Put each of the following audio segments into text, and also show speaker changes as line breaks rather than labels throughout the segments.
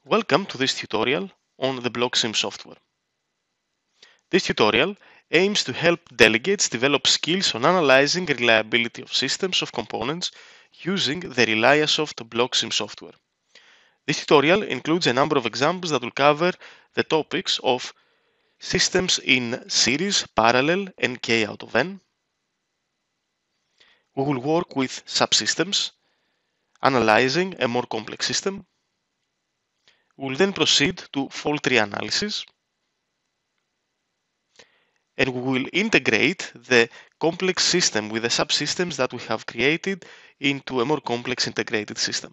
Welcome to this tutorial on the BlockSim software. This tutorial aims to help delegates develop skills on analyzing reliability of systems of components using the ReliaSoft BlockSim software. This tutorial includes a number of examples that will cover the topics of systems in series, parallel, and K out of N. We will work with subsystems, analyzing a more complex system. We will then proceed to fault tree analysis, and we will integrate the complex system with the subsystems that we have created into a more complex integrated system.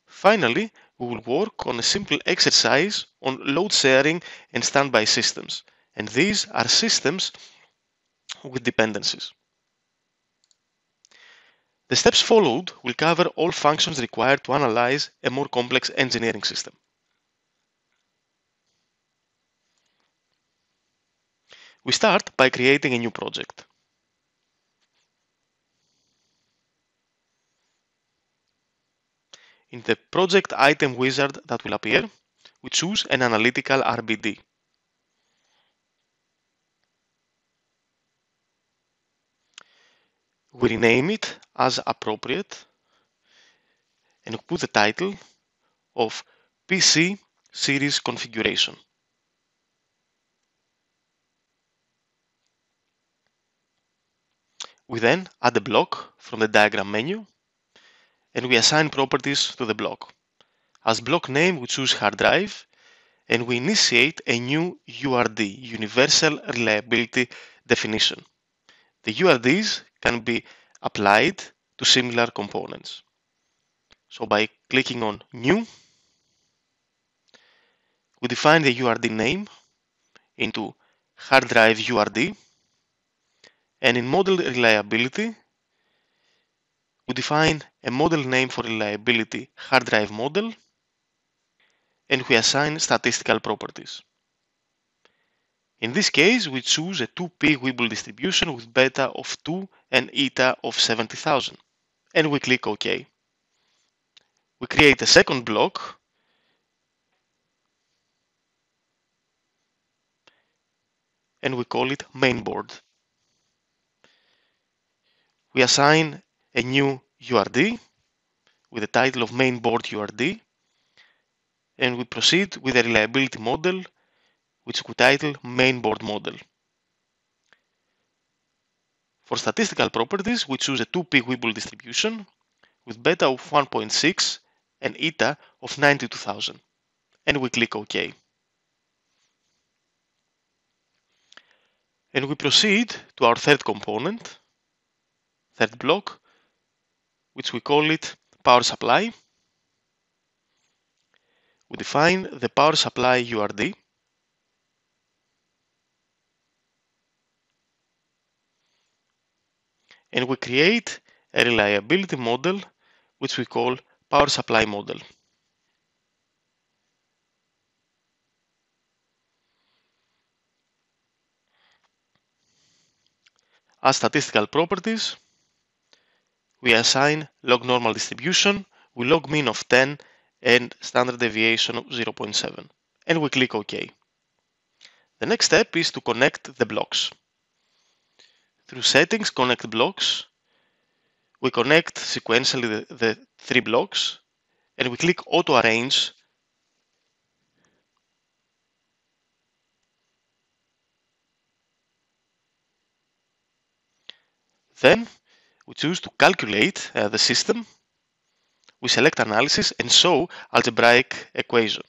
Finally, we will work on a simple exercise on load sharing and standby systems, and these are systems with dependencies. The steps followed will cover all functions required to analyze a more complex engineering system. We start by creating a new project. In the project item wizard that will appear, we choose an analytical RBD. We rename it as appropriate and put the title of PC series configuration. We then add a block from the diagram menu and we assign properties to the block. As block name, we choose hard drive and we initiate a new URD, Universal Reliability Definition. The URDs can be applied to similar components. So by clicking on New, we define the URD name into hard drive URD, and in model reliability, we define a model name for reliability hard drive model, and we assign statistical properties. In this case, we choose a 2p Weibull distribution with beta of 2 and eta of 70,000, and we click OK. We create a second block and we call it mainboard. We assign a new URD with the title of mainboard URD, and we proceed with a reliability model which we title mainboard model. For statistical properties, we choose a 2p Weibull distribution with beta of 1.6 and eta of 92,000, and we click OK. And we proceed to our third component, third block, which we call it power supply. We define the power supply URD, and we create a reliability model which we call power supply model. As statistical properties, we assign log normal distribution with log mean of 10 and standard deviation of 0.7, and we click OK. The next step is to connect the blocks. Through settings, connect blocks, we connect sequentially the three blocks, and we click auto arrange. Then we choose to calculate the system. We select analysis and show algebraic equation.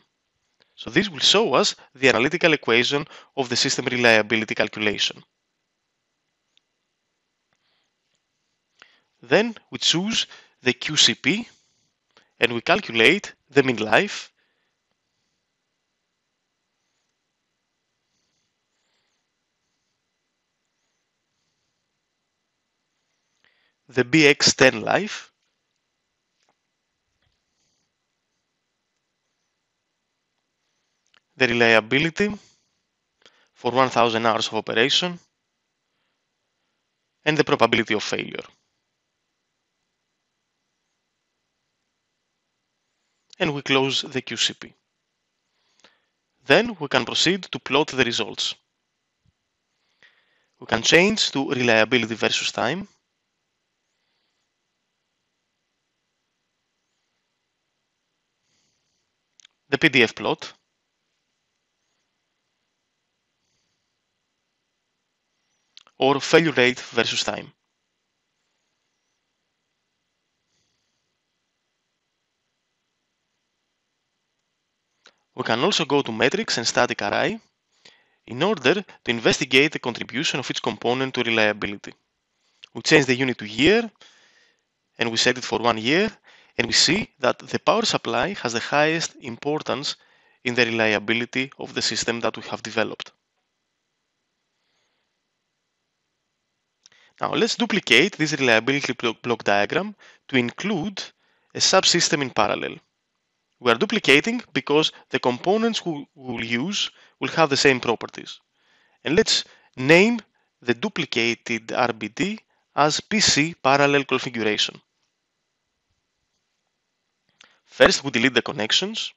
So this will show us the analytical equation of the system reliability calculation. Then we choose the QCP and we calculate the mean life. The BX10 life, the reliability for 1000 hours of operation, and the probability of failure. and we close the QCP. Then we can proceed to plot the results. We can change to reliability versus time. The PDF plot. Or failure rate versus time. We can also go to metrics and static array in order to investigate the contribution of each component to reliability. We change the unit to year and we set it for 1 year, and we see that the power supply has the highest importance in the reliability of the system that we have developed. Now let's duplicate this reliability block diagram to include a subsystem in parallel. We are duplicating because the components we will use will have the same properties. And let's name the duplicated RBD as PC parallel configuration. First, we delete the connections,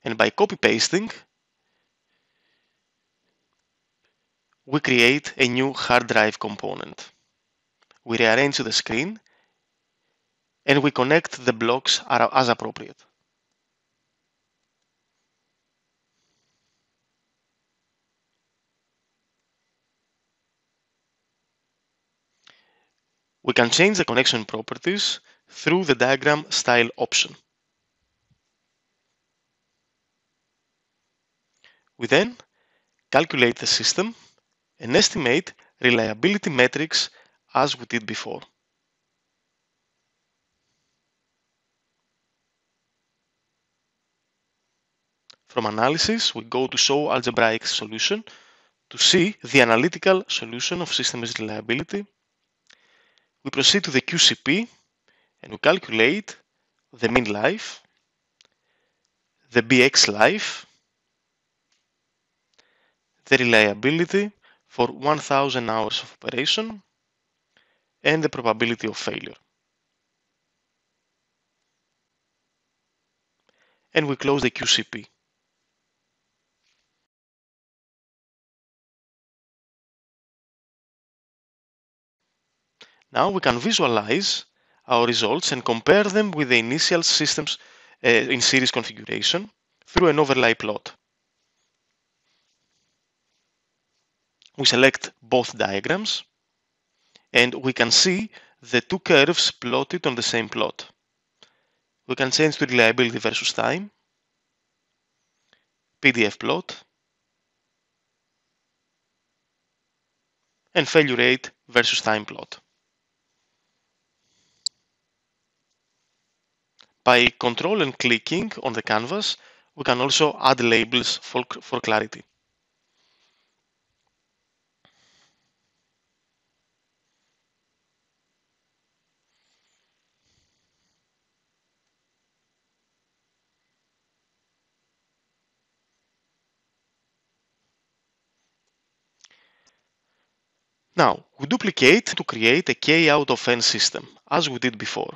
and by copy-pasting, we create a new hard drive component. We rearrange the screen, and we connect the blocks as appropriate. We can change the connection properties through the diagram style option. We then calculate the system and estimate reliability metrics as we did before. From analysis, we go to show algebraic solution to see the analytical solution of systems reliability. We proceed to the QCP and we calculate the mean life, the BX life, the reliability for 1000 hours of operation, and the probability of failure. And we close the QCP. Now we can visualize our results and compare them with the initial systems in series configuration through an overlay plot. We select both diagrams and we can see the two curves plotted on the same plot. We can change to reliability versus time, PDF plot, and failure rate versus time plot. By control and clicking on the canvas, we can also add labels for clarity. Now, we duplicate to create a K out of N system, as we did before.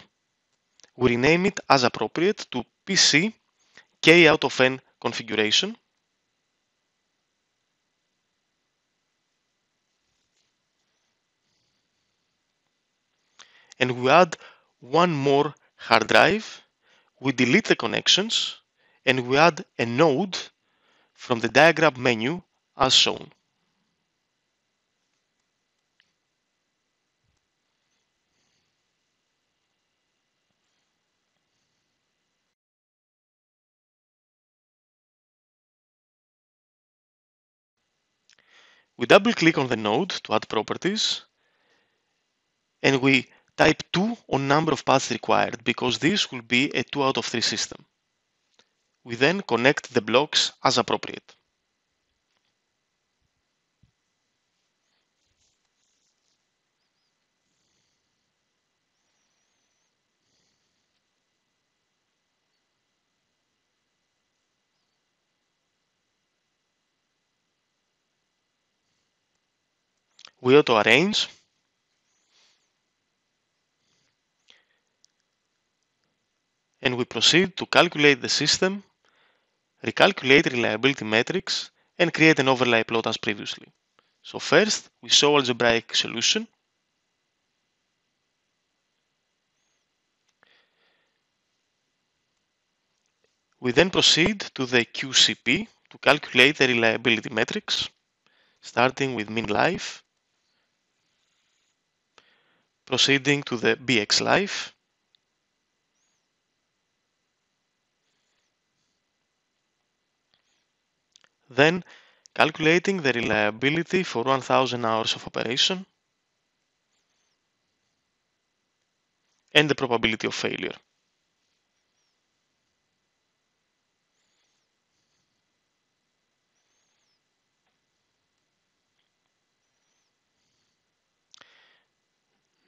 We rename it as appropriate to PC K out of N configuration. And we add one more hard drive. We delete the connections and we add a node from the diagram menu as shown. We double click on the node to add properties and we type 2 on number of paths required because this will be a 2 out of 3 system. We then connect the blocks as appropriate. We auto arrange and we proceed to calculate the system, recalculate reliability metrics, and create an overlay plot as previously. So first, we show algebraic solution. We then proceed to the QCP to calculate the reliability metrics, starting with mean life, proceeding to the BX life, then calculating the reliability for 1000 hours of operation and the probability of failure.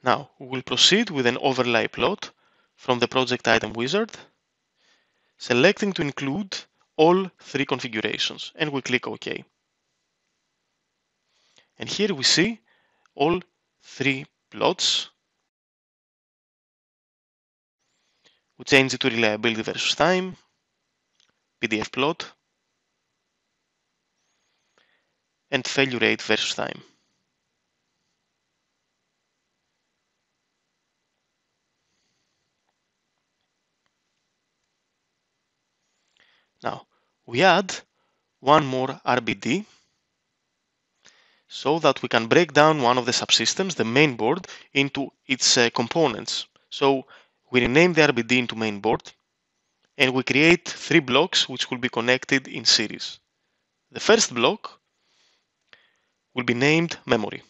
Now, we will proceed with an overlay plot from the project item wizard, selecting to include all three configurations, and we click OK. And here we see all three plots. We change it to reliability versus time, PDF plot, and failure rate versus time. Now, we add one more RBD so that we can break down one of the subsystems, the main board, into its components. So we rename the RBD into main board, and we create three blocks which will be connected in series. The first block will be named memory.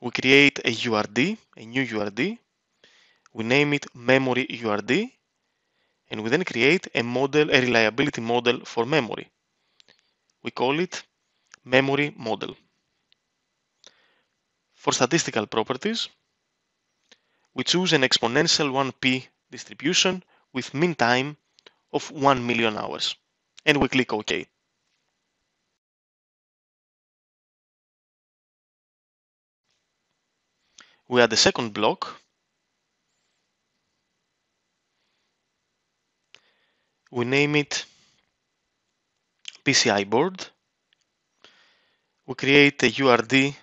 We create a URD, a new URD. We name it memory URD, and we then create a model, a reliability model for memory. We call it memory model. For statistical properties, we choose an exponential 1p distribution with mean time of 1 million hours, and we click OK. We add a second block. We name it PCI board. We create a URD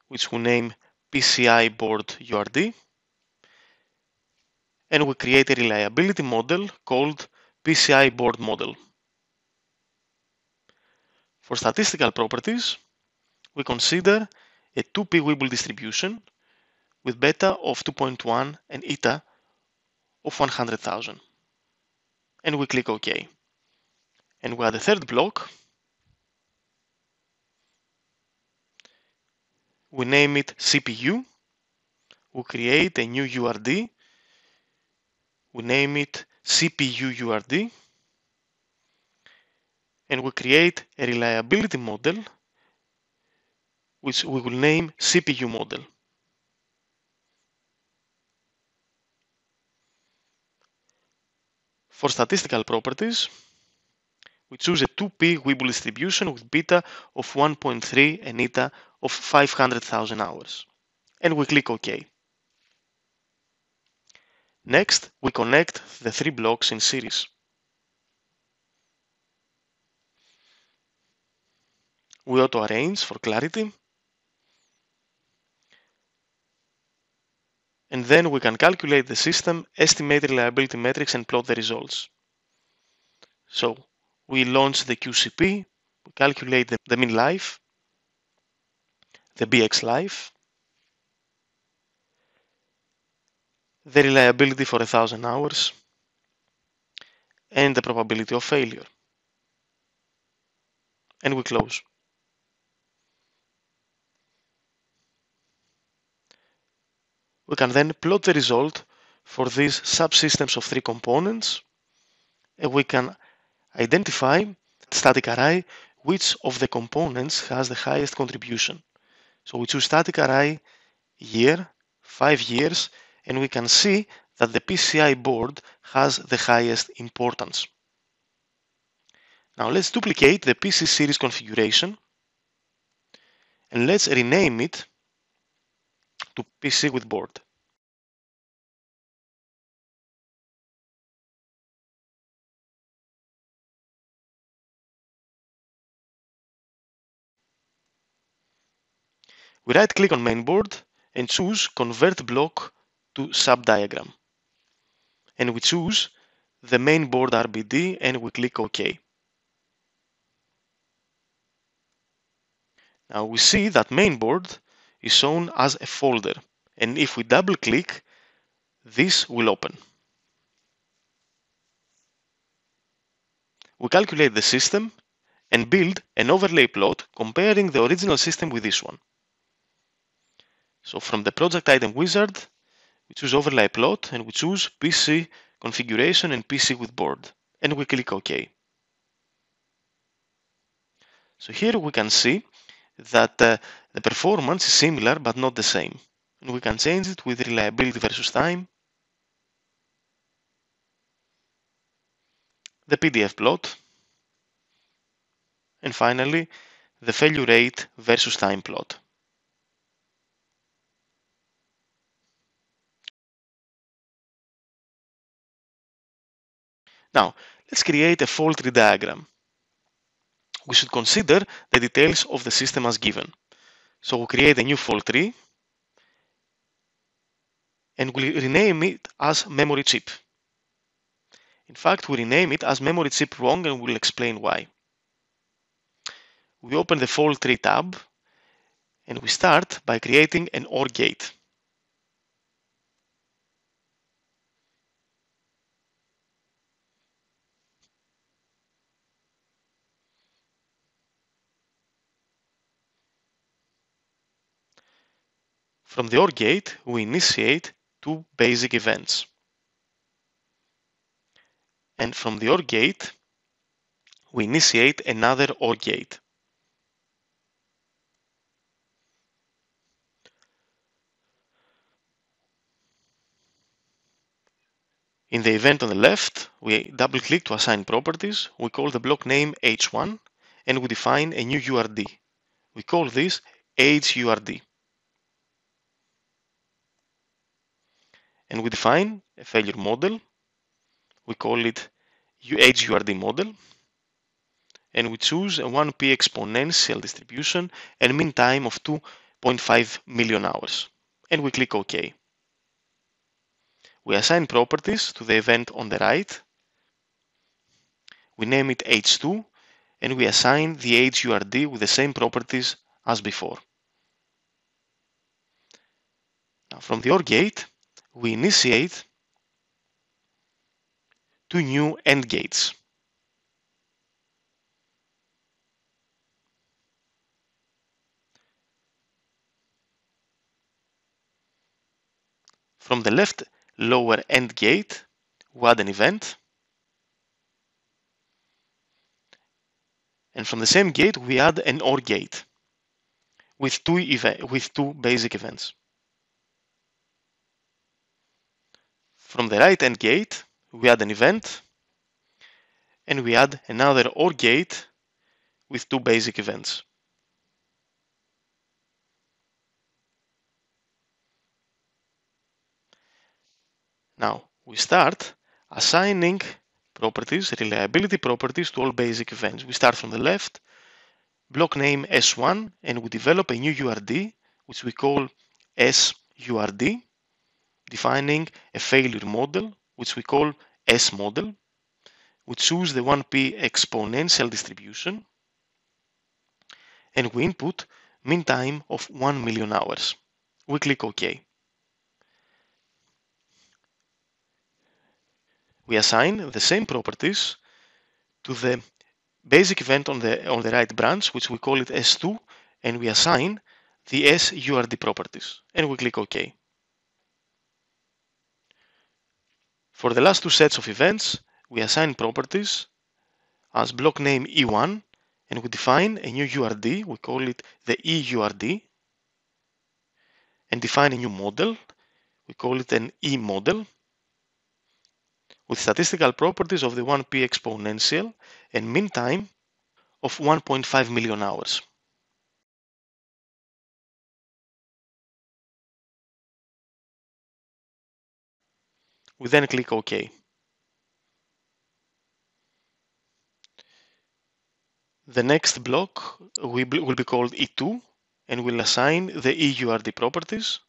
which we name PCI board URD, and we create a reliability model called PCI board model. For statistical properties, we consider a 2p Weibull distribution with beta of 2.1 and eta of 100,000, and we click OK. And we add a third block. We name it CPU. We create a new URD. We name it CPU URD. And we create a reliability model which we will name CPU model. For statistical properties, we choose a 2p Weibull distribution with beta of 1.3 and eta of 500,000 hours, and we click OK. Next, we connect the three blocks in series. We auto-arrange for clarity, and then we can calculate the system, estimate reliability metrics, and plot the results. So we launch the QCP, we calculate the mean life, the BX life, the reliability for 1000 hours, and the probability of failure. And we close. We can then plot the result for these subsystems of three components, and we can identify static array which of the components has the highest contribution. So we choose static array year, 5 years, and we can see that the PCI board has the highest importance. Now let's duplicate the PC series configuration and let's rename it to PC with board. We right-click on mainboard and choose Convert Block to Subdiagram. And we choose the mainboard RBD and we click OK. Now we see that mainboard is shown as a folder, and if we double-click, this will open. We calculate the system and build an overlay plot comparing the original system with this one. So from the project item wizard, we choose overlay plot and we choose PC configuration and PC with board, and we click OK. So here we can see that the performance is similar but not the same. And we can change it with reliability versus time, the PDF plot, and finally the failure rate versus time plot. Now let's create a fault tree diagram. We should consider the details of the system as given. So we'll create a new fault tree and we'll rename it as memory chip. In fact, we rename it as memory chip wrong and we'll explain why. We open the fault tree tab and we start by creating an OR gate. From the OR gate, we initiate two basic events. And from the OR gate, we initiate another OR gate. In the event on the left, we double-click to assign properties. We call the block name H1 and we define a new URD. We call this HURD. And we define a failure model. We call it HURD model. And we choose a 1p exponential distribution and mean time of 2.5 million hours. And we click OK. We assign properties to the event on the right. We name it H2 and we assign the HURD with the same properties as before. Now from the OR gate, we initiate two new AND gates. From the left lower AND gate, we add an event. And from the same gate, we add an OR gate with two basic events. From the right AND gate, we add an event. And we add another OR gate with two basic events. Now we start assigning properties, reliability properties to all basic events. We start from the left, block name S1, and we develop a new URD, which we call SURD, defining a failure model, which we call S model. We choose the 1p exponential distribution, and we input mean time of 1 million hours. We click OK. We assign the same properties to the basic event on the right branch, which we call it S2, and we assign the SURD properties, and we click OK. For the last two sets of events, we assign properties as block name E1, and we define a new URD, we call it the EURD, and define a new model, we call it an E model, with statistical properties of the 1p exponential and mean time of 1.5 million hours. We then click OK. The next block will be called E2, and we'll assign the EURD properties,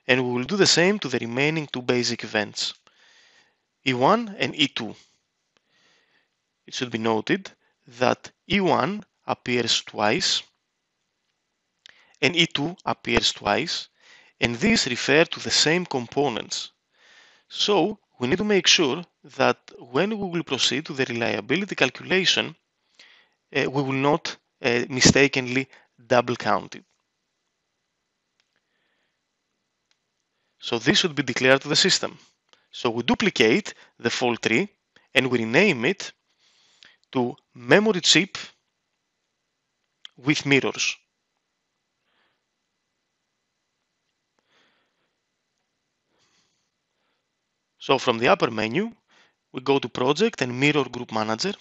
and we will do the same to the remaining two basic events, E1 and E2. It should be noted that E1 appears twice and E2 appears twice, and these refer to the same components. So we need to make sure that when we will proceed to the reliability calculation, we will not mistakenly double count it. So this should be declared to the system. So we duplicate the fault tree and we rename it to memory chip with mirrors. So from the upper menu, we go to Project and Mirror Group Manager,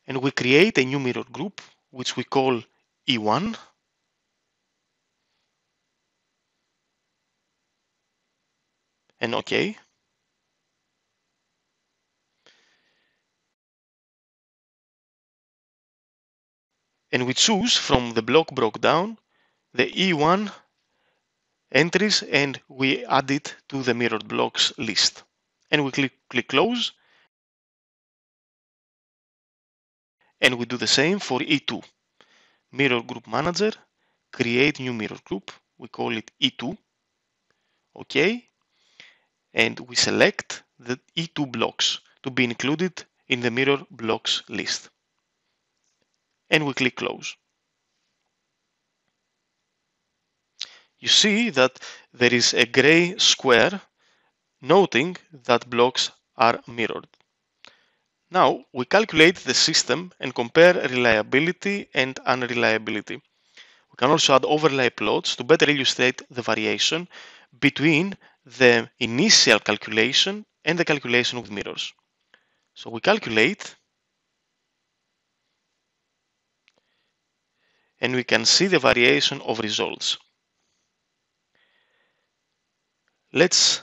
and we create a new mirror group, which we call E1. And OK. And we choose from the block broke down the E1 entries and we add it to the mirrored blocks list. And we click Close. And we do the same for E2. Mirror Group Manager, create new mirror group. We call it E2. OK. And we select the E2 blocks to be included in the mirror blocks list. And we click Close. You see that there is a gray square noting that blocks are mirrored. Now we calculate the system and compare reliability and unreliability. We can also add overlay plots to better illustrate the variation between the initial calculation and the calculation with mirrors. So we calculate, and we can see the variation of results. Let's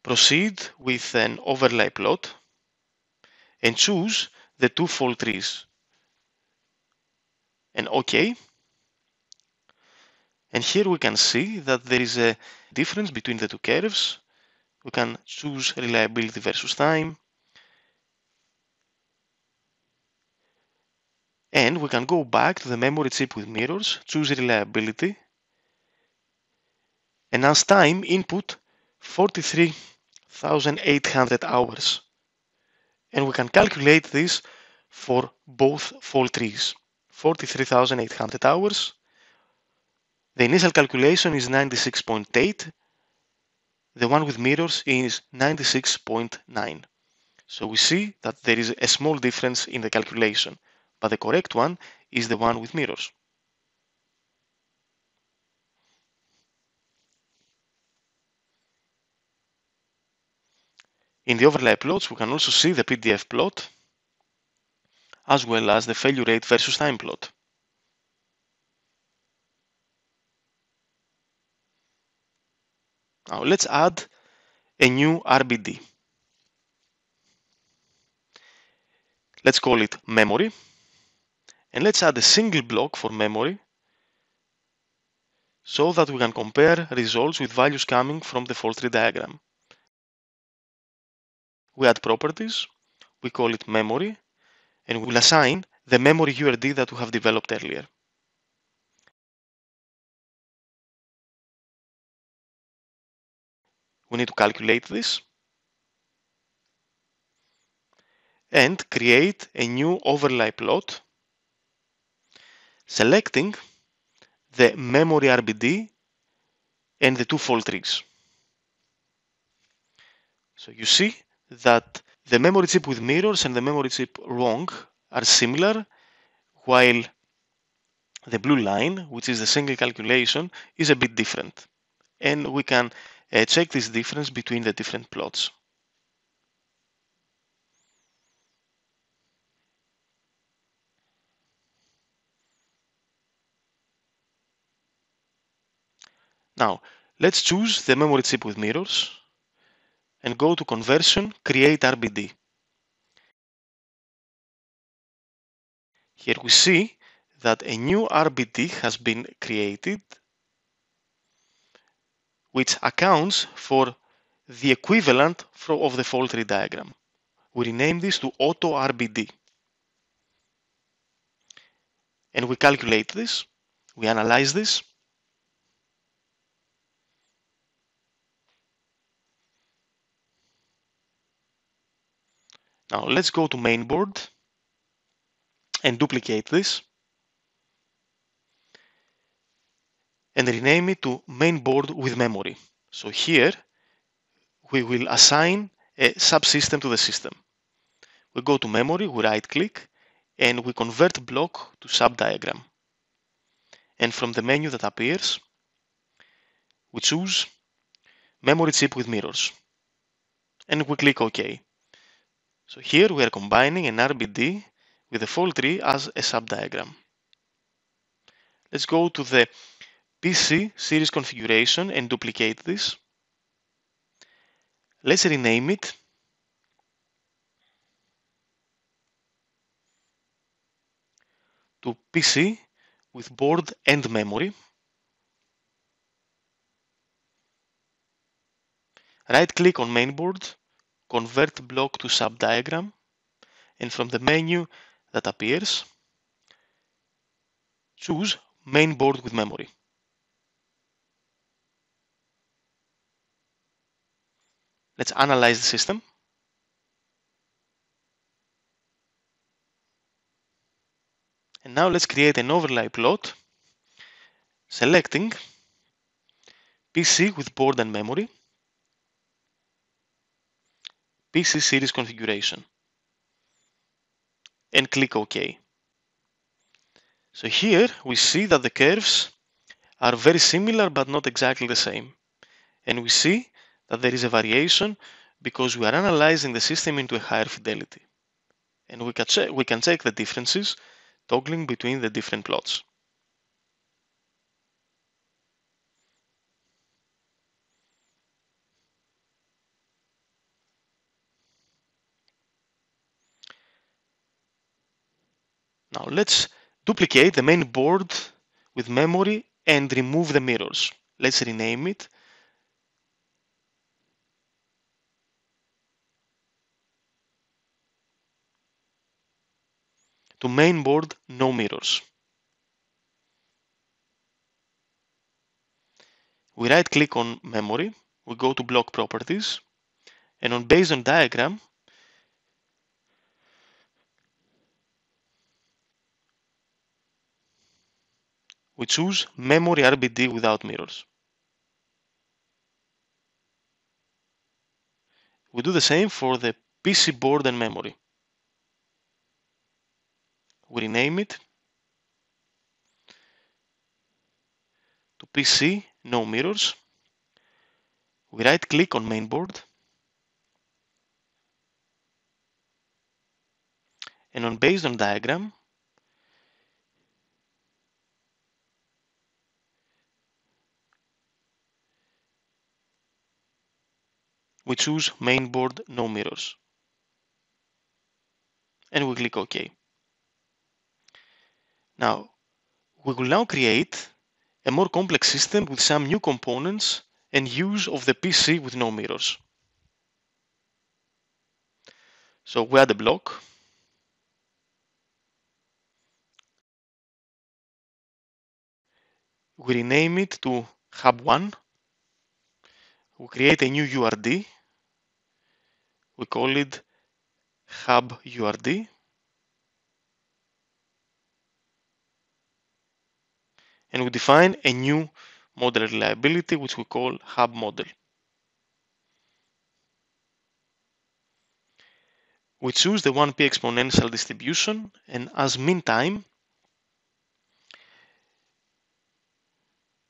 proceed with an overlay plot and choose the two fault trees. And OK. And here we can see that there is a difference between the two curves. We can choose reliability versus time. And we can go back to the memory chip with mirrors, choose reliability, and as time input 43,800 hours. And we can calculate this for both fault trees. 43,800 hours. The initial calculation is 96.8. The one with mirrors is 96.9. So we see that there is a small difference in the calculation, but the correct one is the one with mirrors. In the overlay plots, we can also see the PDF plot, as well as the failure rate versus time plot. Now let's add a new RBD. Let's call it memory. And let's add a single block for memory so that we can compare results with values coming from the fault tree diagram. We add properties, we call it memory, and we will assign the memory URD that we have developed earlier. We need to calculate this and create a new overlay plot, selecting the memory RBD and the two fault trees. So you see that the memory chip with mirrors and the memory chip wrong are similar, while the blue line, which is the single calculation, is a bit different. And we can check this difference between the different plots. Now, let's choose the memory chip with mirrors and go to Conversion, Create RBD. Here we see that a new RBD has been created which accounts for the equivalent of the fault tree diagram. We rename this to auto RBD. And we calculate this, we analyze this. Now let's go to mainboard and duplicate this and rename it to mainboard with memory. So here we will assign a subsystem to the system. We go to memory, we right click and we convert block to subdiagram. And from the menu that appears, we choose memory chip with mirrors and we click OK. So here we are combining an RBD with a fault tree as a subdiagram. Let's go to the PC series configuration and duplicate this. Let's rename it to PC with board and memory. Right click on mainboard, convert block to subdiagram, and from the menu that appears, choose mainboard with memory. Let's analyze the system. And now let's create an overlay plot, selecting PC with board and memory, PC series configuration, and click OK. So here we see that the curves are very similar but not exactly the same. And we see that there is a variation because we are analyzing the system into a higher fidelity. And we can check the differences toggling between the different plots. Now let's duplicate the main board with memory and remove the mirrors. Let's rename it to mainboard no mirrors. We right click on memory, we go to block properties, and on based on diagram, we choose memory RBD without mirrors. We do the same for the PC board and memory. We rename it to PC no mirrors. We right click on mainboard, and on based on diagram, we choose mainboard no mirrors. And we click OK. Now, we will now create a more complex system with some new components and use of the PC with no mirrors. So we add a block. We rename it to Hub1. We create a new URD. We call it Hub URD. And we define a new model reliability, which we call Hub model. We choose the 1p exponential distribution, and as mean time,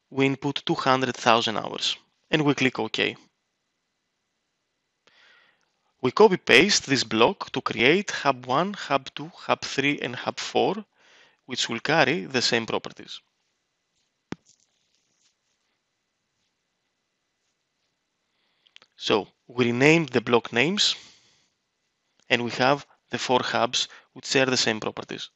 we input 200,000 hours, and we click OK. We copy paste this block to create Hub 1, Hub 2, Hub 3, and Hub 4, which will carry the same properties. So we renamed the block names, and we have the 4 hubs which share the same properties.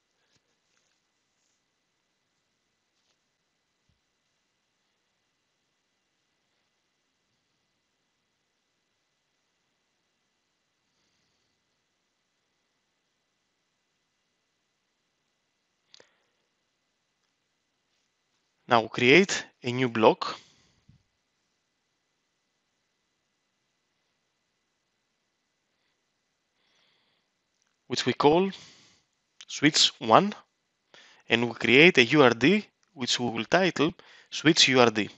Now create a new block which we call switch 1, and we create a URD which we will title switch URD.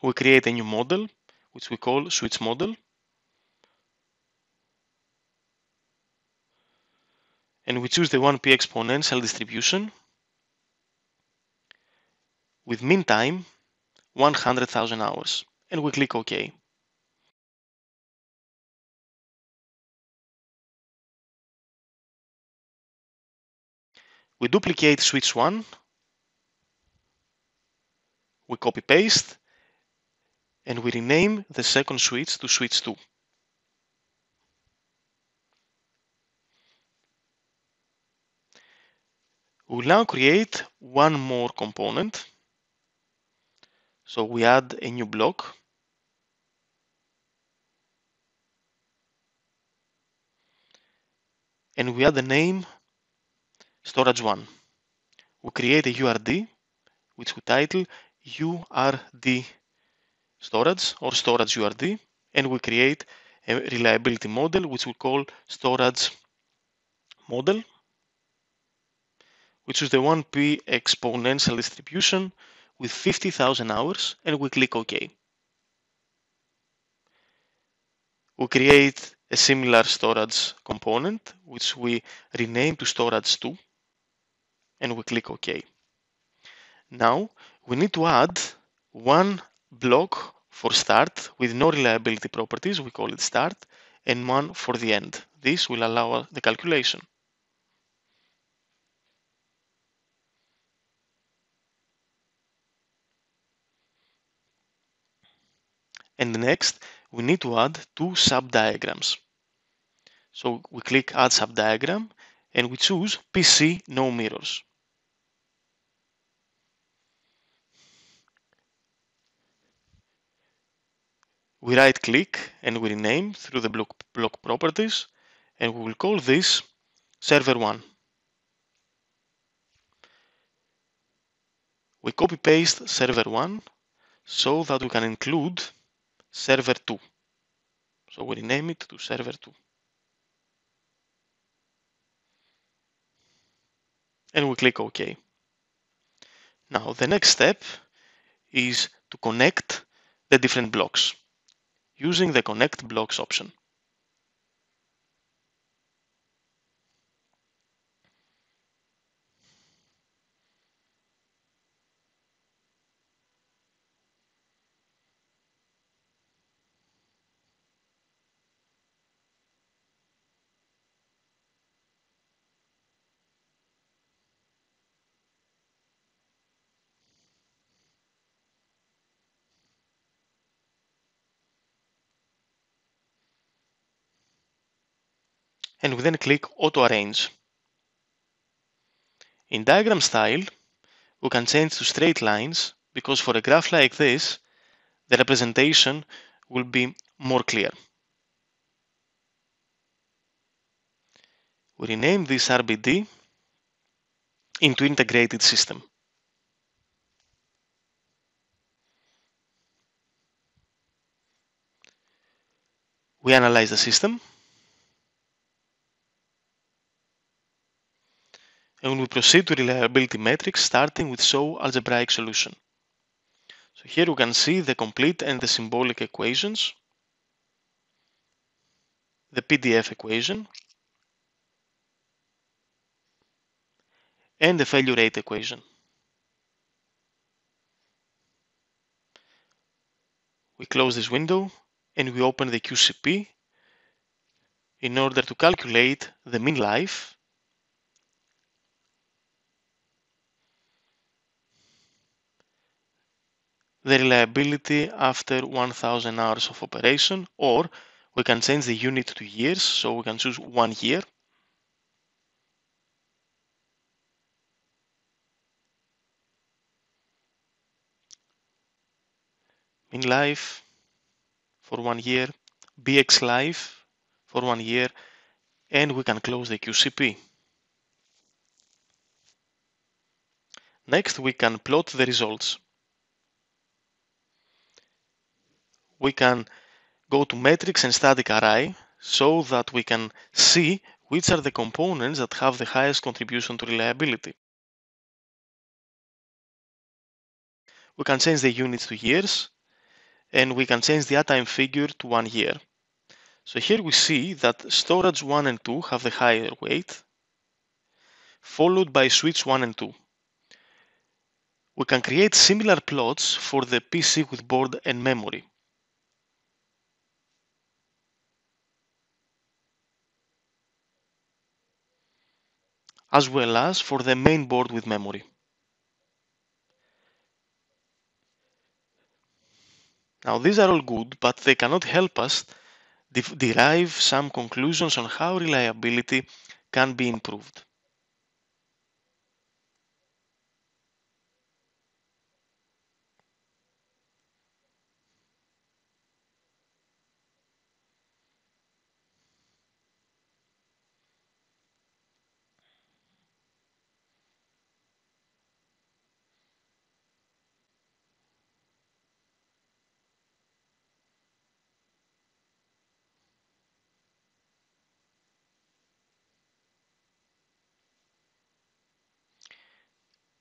We create a new model which we call switch model, and we choose the 1p exponential distribution with mean time 100,000 hours, and we click OK. We duplicate switch 1, we copy paste, and we rename the second switch to switch 2. We will now create one more component. So we add a new block. And we add the name storage 1. We create a URD which we title URD storage or storage URD, and we create a reliability model which we call storage model, which is the 1p exponential distribution with 50,000 hours, and we click OK. We create a similar storage component which we rename to storage 2, and we click OK. Now we need to add one block for start with no reliability properties, we call it start, and one for the end. This will allow the calculation. And next, we need to add two sub-diagrams. So we click Add Sub-Diagram, and we choose PC No Mirrors. We right-click and we rename through the block properties, and we will call this Server 1. We copy-paste Server 1 so that we can include Server 2. So we rename it to Server 2. And we click OK. Now the next step is to connect the different blocks using the Connect Blocks option. And we then click Auto Arrange. In diagram style, we can change to straight lines because for a graph like this, the representation will be more clear. We rename this RBD into Integrated System. We analyze the system, and we proceed to reliability metrics starting with show algebraic solution. So here you can see the complete and the symbolic equations, the PDF equation, and the failure rate equation. We close this window and we open the QCP in order to calculate the mean life, the reliability after 1000 hours of operation, or we can change the unit to years, so we can choose 1 year. Mean life for 1 year, BX life for 1 year, and we can close the QCP. Next, we can plot the results. We can go to metrics and static array so that we can see which are the components that have the highest contribution to reliability. We can change the units to years, and we can change the uptime figure to 1 year. So here we see that storage 1 and 2 have the higher weight, followed by switch 1 and 2. We can create similar plots for the PC with board and memory. As well as for the main board with memory. Now these are all good, but they cannot help us derive some conclusions on how reliability can be improved.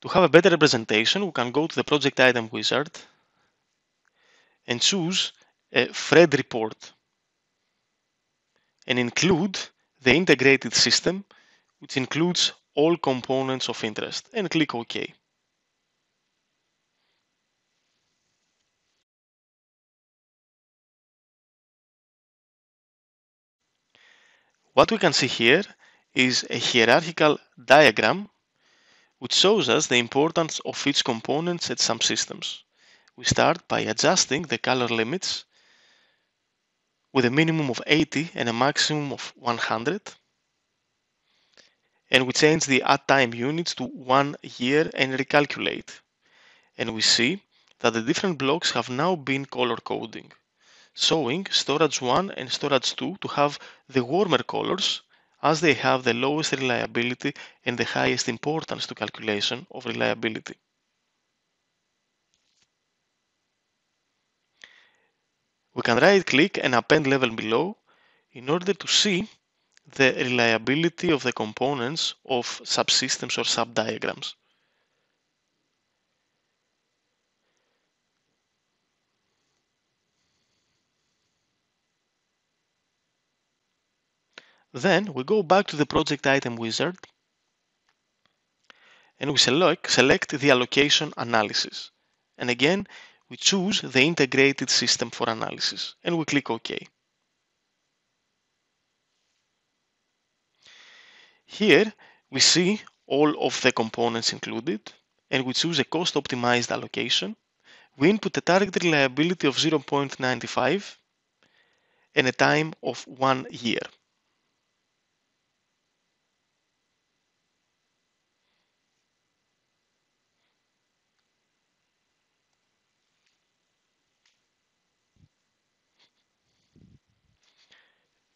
To have a better representation, we can go to the project item wizard and choose a Fred report and include the integrated system, which includes all components of interest, and click OK. What we can see here is a hierarchical diagram which shows us the importance of each component at some systems. We start by adjusting the color limits with a minimum of 80 and a maximum of 100. And we change the uptime units to 1 year and recalculate. And we see that the different blocks have now been color coding, showing storage 1 and storage 2 to have the warmer colors as they have the lowest reliability and the highest importance to calculation of reliability. We can right-click and append level below in order to see the reliability of the components of subsystems or subdiagrams. Then we go back to the project item wizard and we select the allocation analysis. And again, we choose the integrated system for analysis and we click OK. Here we see all of the components included and we choose a cost optimized allocation. We input a target reliability of 0.95 and a time of 1 year.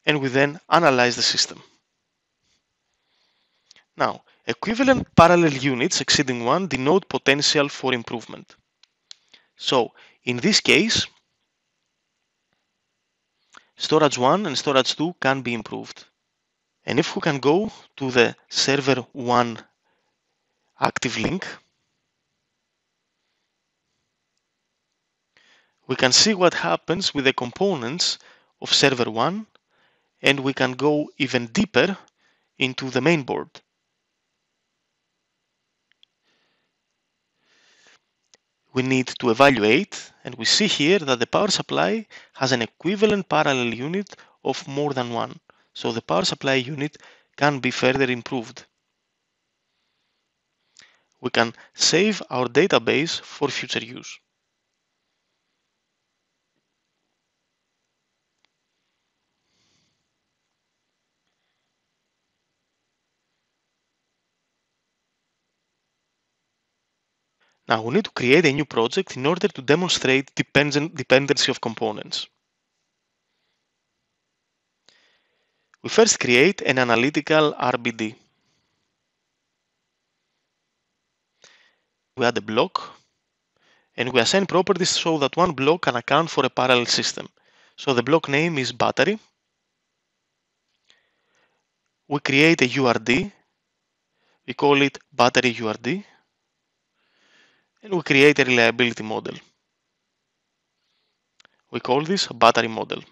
And we then analyze the system. Now, equivalent parallel units exceeding 1 denote potential for improvement. So, in this case, storage 1 and storage 2 can be improved. And if we can go to the server 1 active link, we can see what happens with the components of server 1, and we can go even deeper into the main board. We need to evaluate, and we see here that the power supply has an equivalent parallel unit of more than 1. So the power supply unit can be further improved. We can save our database for future use. Now we need to create a new project in order to demonstrate dependency of components. We first create an analytical RBD. we add a block, and we assign properties so that one block can account for a parallel system. So the block name is battery. We create a URD, we call it battery URD, and we create a reliability model. We call this a battery model.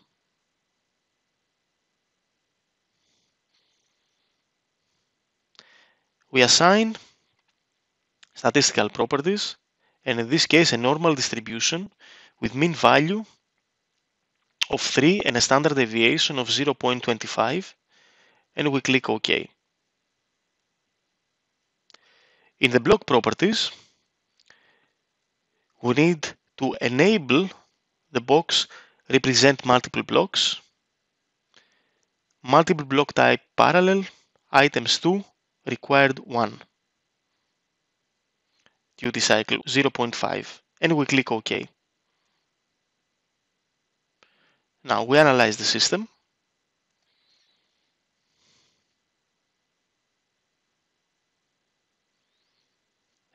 We assign statistical properties, and in this case a normal distribution with mean value of 3 and a standard deviation of 0.25, and we click OK. In the block properties, we need to enable the box represent multiple blocks, multiple block type parallel, items 2, required 1, duty cycle 0.5, and we click OK. Now we analyze the system.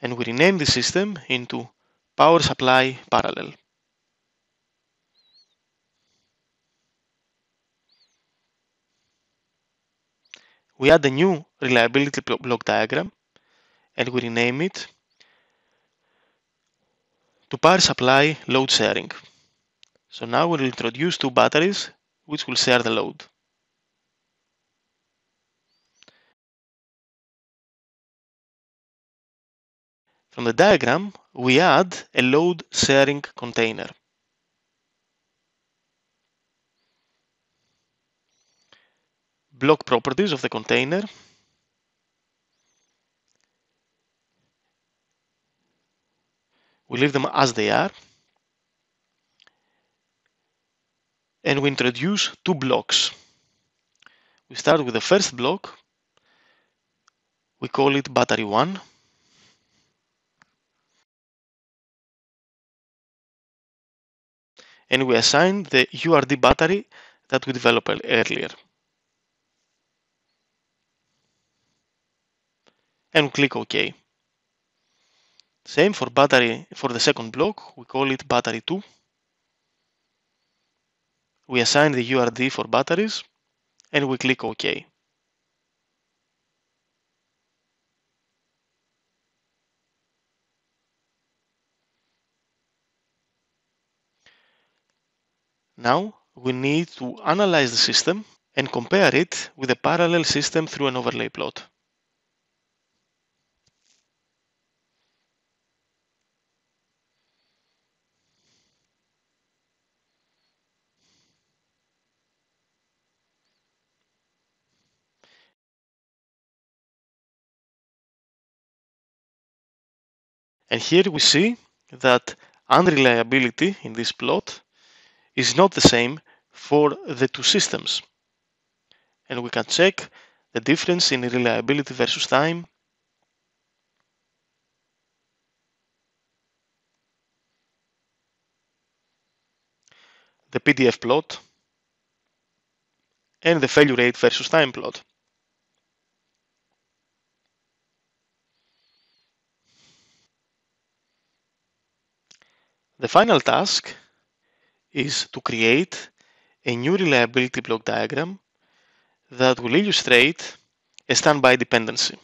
And we rename the system into power supply parallel. We add a new reliability block diagram and we rename it to power supply load sharing. So now we'll introduce two batteries which will share the load. From the diagram, we add a load sharing container. Block properties of the container. We leave them as they are. And we introduce two blocks. We start with the first block. We call it battery 1. And we assign the URD battery that we developed earlier. And click OK. Same for battery for the second block, we call it battery 2. We assign the URD for batteries and we click OK. Now we need to analyze the system and compare it with a parallel system through an overlay plot. And here we see that unreliability in this plot is not the same for the two systems. And we can check the difference in reliability versus time. The PDF plot and the failure rate versus time plot. The final task is to create a new reliability block diagram that will illustrate a standby dependency.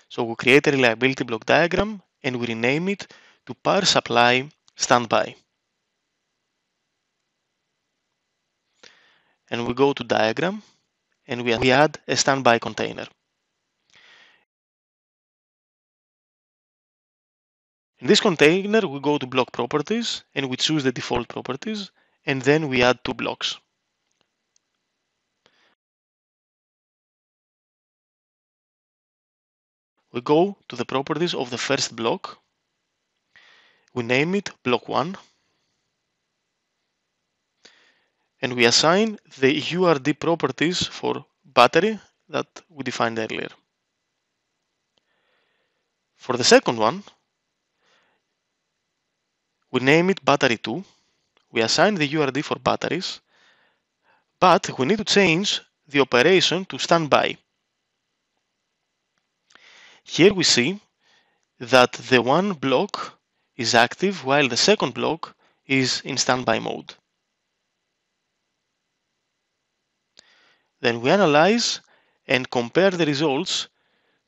So we create a reliability block diagram and we rename it to power supply standby. And we go to diagram and we add a standby container. In this container, we go to block properties and we choose the default properties, and then we add two blocks. We go to the properties of the first block. We name it block 1. And we assign the URD properties for battery that we defined earlier. For the second one, we name it battery 2. We assign the URD for batteries, but we need to change the operation to standby. Here we see that the one block is active while the second block is in standby mode. Then we analyze and compare the results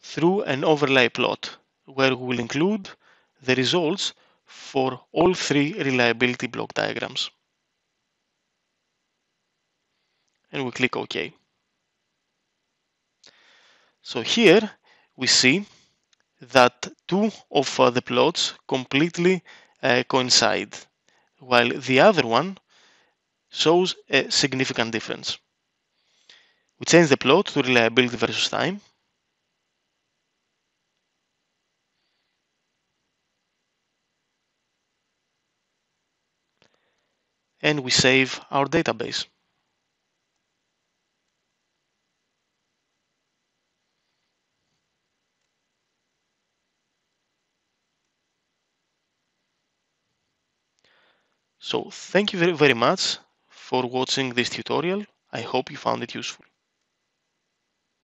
through an overlay plot, where we will include the results for all three reliability block diagrams. And we click OK. So here we see that two of the plots completely coincide, while the other one shows a significant difference. We change the plot to reliability versus time. And we save our database. So thank you very much for watching this tutorial. I hope you found it useful.